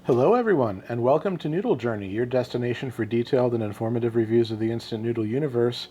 Hello everyone, and welcome to Noodle Journey, your destination for detailed and informative reviews of the instant noodle universe.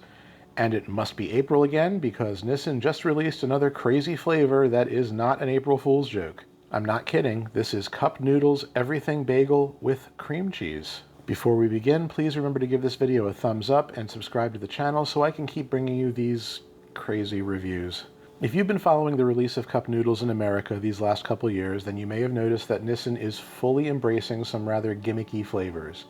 And it must be April again, because Nissin just released another crazy flavor that is not an April Fool's joke. I'm not kidding, this is Cup Noodles Everything Bagel with cream cheese. Before we begin, please remember to give this video a thumbs up and subscribe to the channel so I can keep bringing you these crazy reviews. If you've been following the release of cup noodles in America these last couple years, then you may have noticed that Nissin is fully embracing some rather gimmicky flavors.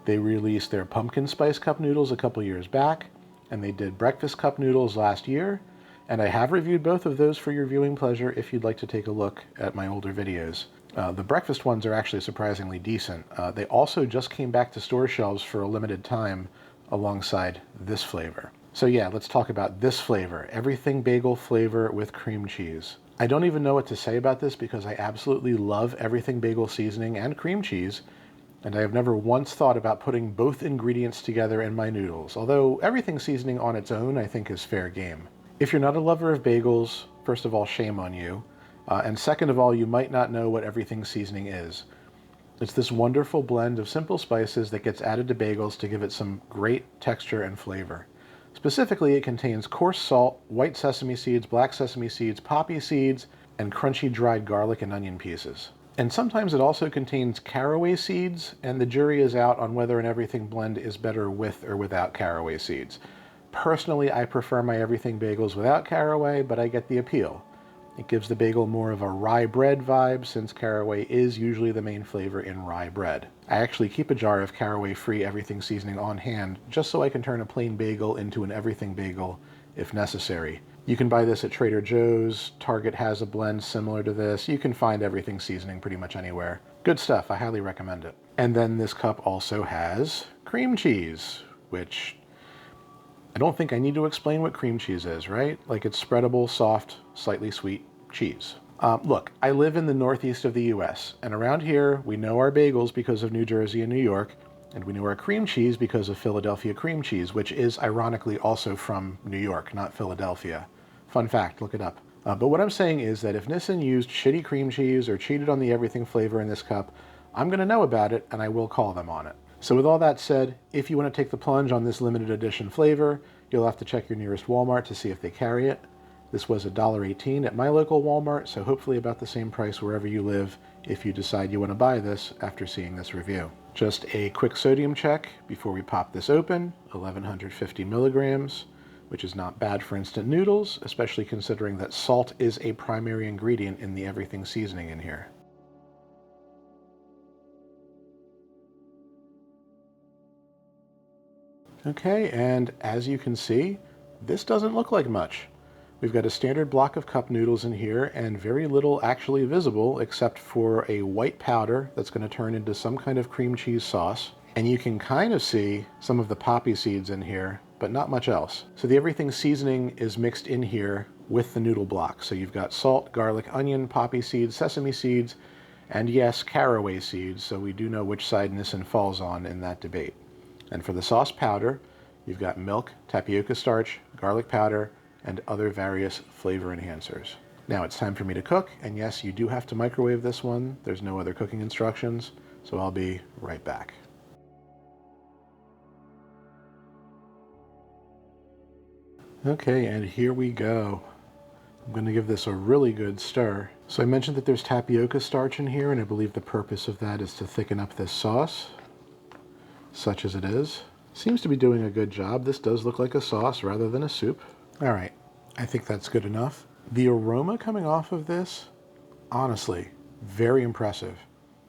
They released their pumpkin spice cup noodles a couple years back, and they did breakfast cup noodles last year, and I have reviewed both of those for your viewing pleasure if you'd like to take a look at my older videos. The breakfast ones are actually surprisingly decent. They also just came back to store shelves for a limited time alongside this flavor. So yeah, let's talk about this flavor, everything bagel flavor with cream cheese. I don't even know what to say about this because I absolutely love everything bagel seasoning and cream cheese, and I have never once thought about putting both ingredients together in my noodles, although everything seasoning on its own I think is fair game. If you're not a lover of bagels, first of all, shame on you, and second of all, you might not know what everything seasoning is. It's this wonderful blend of simple spices that gets added to bagels to give it some great texture and flavor. Specifically, it contains coarse salt, white sesame seeds, black sesame seeds, poppy seeds, and crunchy dried garlic and onion pieces. And sometimes it also contains caraway seeds, and the jury is out on whether an everything blend is better with or without caraway seeds. Personally, I prefer my everything bagels without caraway, but I get the appeal. It gives the bagel more of a rye bread vibe, since caraway is usually the main flavor in rye bread. I actually keep a jar of caraway-free everything seasoning on hand, just so I can turn a plain bagel into an everything bagel if necessary. You can buy this at Trader Joe's. Target has a blend similar to this. You can find everything seasoning pretty much anywhere. Good stuff, I highly recommend it. And then this cup also has cream cheese, which I don't think I need to explain what cream cheese is, right? Like, it's spreadable, soft, slightly sweet cheese. Look, I live in the northeast of the US, and around here we know our bagels because of New Jersey and New York, and we know our cream cheese because of Philadelphia cream cheese, which is ironically also from New York, not Philadelphia. Fun fact, look it up. But what I'm saying is that if Nissin used shitty cream cheese or cheated on the everything flavor in this cup, I'm gonna know about it and I will call them on it. So with all that said, if you want to take the plunge on this limited edition flavor, you'll have to check your nearest Walmart to see if they carry it. This was $1.18 at my local Walmart, so hopefully about the same price wherever you live if you decide you want to buy this after seeing this review. Just a quick sodium check before we pop this open, 1150 milligrams, which is not bad for instant noodles, especially considering that salt is a primary ingredient in the everything seasoning in here. Okay, and as you can see, this doesn't look like much. We've got a standard block of cup noodles in here and very little actually visible except for a white powder that's going to turn into some kind of cream cheese sauce. And you can kind of see some of the poppy seeds in here, but not much else. So the everything seasoning is mixed in here with the noodle block. So you've got salt, garlic, onion, poppy seeds, sesame seeds, and yes, caraway seeds, so we do know which side Nissin falls on in that debate. And for the sauce powder, you've got milk, tapioca starch, garlic powder, and other various flavor enhancers. Now it's time for me to cook, and yes, you do have to microwave this one. There's no other cooking instructions, so I'll be right back. Okay, and here we go. I'm going to give this a really good stir. So I mentioned that there's tapioca starch in here, and I believe the purpose of that is to thicken up this sauce. Such as it is. Seems to be doing a good job. This does look like a sauce rather than a soup. All right, I think that's good enough. The aroma coming off of this, honestly, very impressive.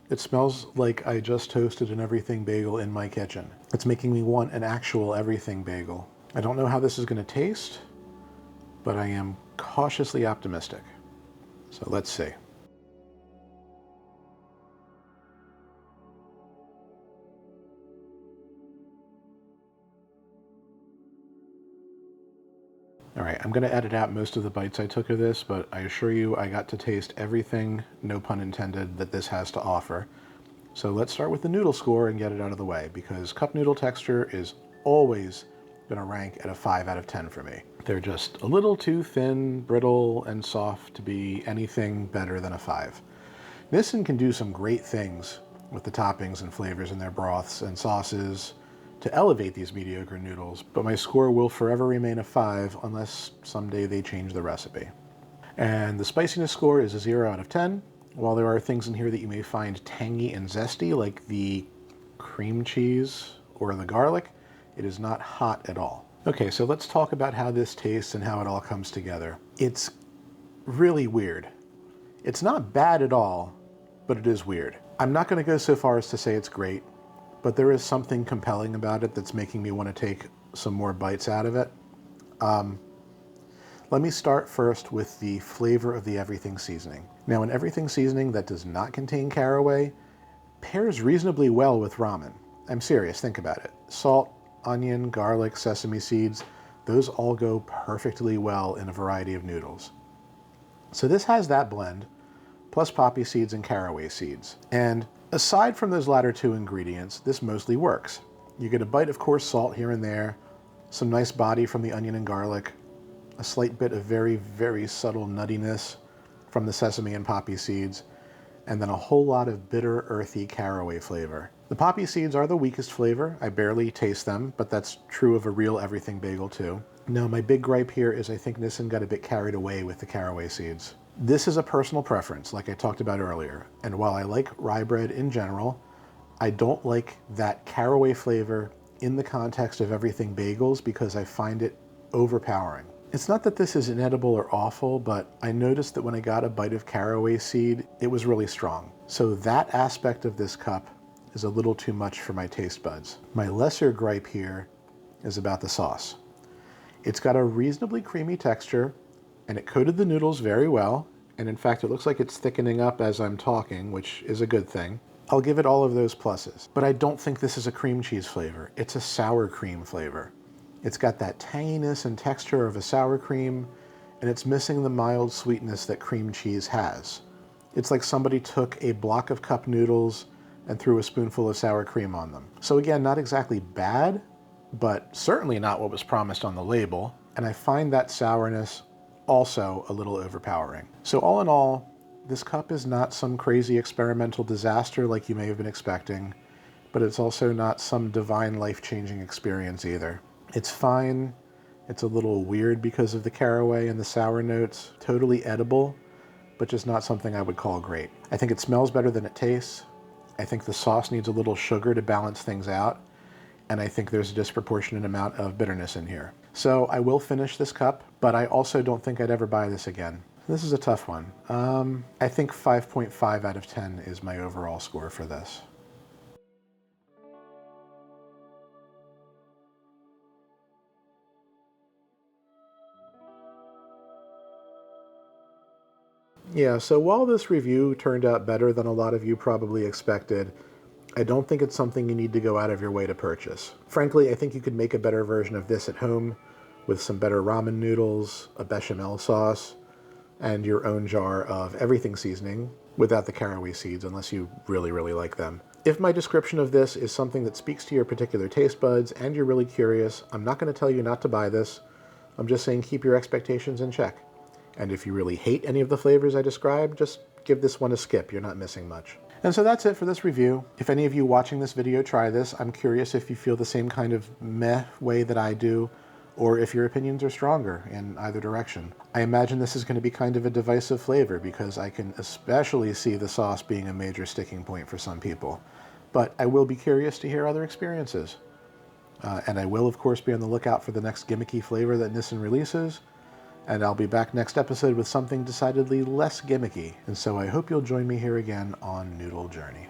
It smells like I just toasted an everything bagel in my kitchen. It's making me want an actual everything bagel. I don't know how this is going to taste, but I am cautiously optimistic. So let's see. All right, I'm going to edit out most of the bites I took of this, but I assure you I got to taste everything, no pun intended, that this has to offer. So let's start with the noodle score and get it out of the way, because cup noodle texture is always going to rank at a 5 out of 10 for me. They're just a little too thin, brittle, and soft to be anything better than a 5. Nissin can do some great things with the toppings and flavors in their broths and sauces to elevate these mediocre noodles, but my score will forever remain a 5 unless someday they change the recipe. And the spiciness score is a 0 out of 10. While there are things in here that you may find tangy and zesty, like the cream cheese or the garlic, it is not hot at all. Okay, so let's talk about how this tastes and how it all comes together. It's really weird. It's not bad at all, but it is weird. I'm not going to go so far as to say it's great, but there is something compelling about it that's making me want to take some more bites out of it. Let me start first with the flavor of the everything seasoning. Now, an everything seasoning that does not contain caraway pairs reasonably well with ramen. I'm serious, think about it. Salt, onion, garlic, sesame seeds, those all go perfectly well in a variety of noodles. So this has that blend, plus poppy seeds and caraway seeds. And aside from those latter two ingredients, this mostly works. You get a bite of coarse salt here and there, some nice body from the onion and garlic, a slight bit of very, very subtle nuttiness from the sesame and poppy seeds, and then a whole lot of bitter, earthy caraway flavor. The poppy seeds are the weakest flavor. I barely taste them, but that's true of a real everything bagel too. Now, my big gripe here is I think Nissin got a bit carried away with the caraway seeds. This is a personal preference, like I talked about earlier, and while I like rye bread in general, I don't like that caraway flavor in the context of everything bagels because I find it overpowering. It's not that this is inedible or awful, but I noticed that when I got a bite of caraway seed, it was really strong. So that aspect of this cup is a little too much for my taste buds. My lesser gripe here is about the sauce. It's got a reasonably creamy texture, and it coated the noodles very well, and in fact it looks like it's thickening up as I'm talking, which is a good thing. I'll give it all of those pluses, but I don't think this is a cream cheese flavor. It's a sour cream flavor. It's got that tanginess and texture of a sour cream, and it's missing the mild sweetness that cream cheese has. It's like somebody took a block of cup noodles and threw a spoonful of sour cream on them. So again, not exactly bad, but certainly not what was promised on the label, and I find that sourness also a little overpowering. So all in all, this cup is not some crazy experimental disaster like you may have been expecting, but it's also not some divine life-changing experience either. It's fine. It's a little weird because of the caraway and the sour notes. Totally edible, but just not something I would call great. I think it smells better than it tastes. I think the sauce needs a little sugar to balance things out. And I think there's a disproportionate amount of bitterness in here. So I will finish this cup, but I also don't think I'd ever buy this again. This is a tough one. I think 5.5 out of 10 is my overall score for this. Yeah, so while this review turned out better than a lot of you probably expected, I don't think it's something you need to go out of your way to purchase. Frankly, I think you could make a better version of this at home with some better ramen noodles, a bechamel sauce, and your own jar of everything seasoning without the caraway seeds, unless you really, really like them. If my description of this is something that speaks to your particular taste buds and you're really curious, I'm not going to tell you not to buy this. I'm just saying keep your expectations in check. And if you really hate any of the flavors I described, just give this one a skip. You're not missing much. And so that's it for this review. If any of you watching this video try this, I'm curious if you feel the same kind of meh way that I do, or if your opinions are stronger in either direction. I imagine this is going to be kind of a divisive flavor because I can especially see the sauce being a major sticking point for some people. But I will be curious to hear other experiences. And I will, of course, be on the lookout for the next gimmicky flavor that Nissin releases. And I'll be back next episode with something decidedly less gimmicky. And so I hope you'll join me here again on Noodle Journey.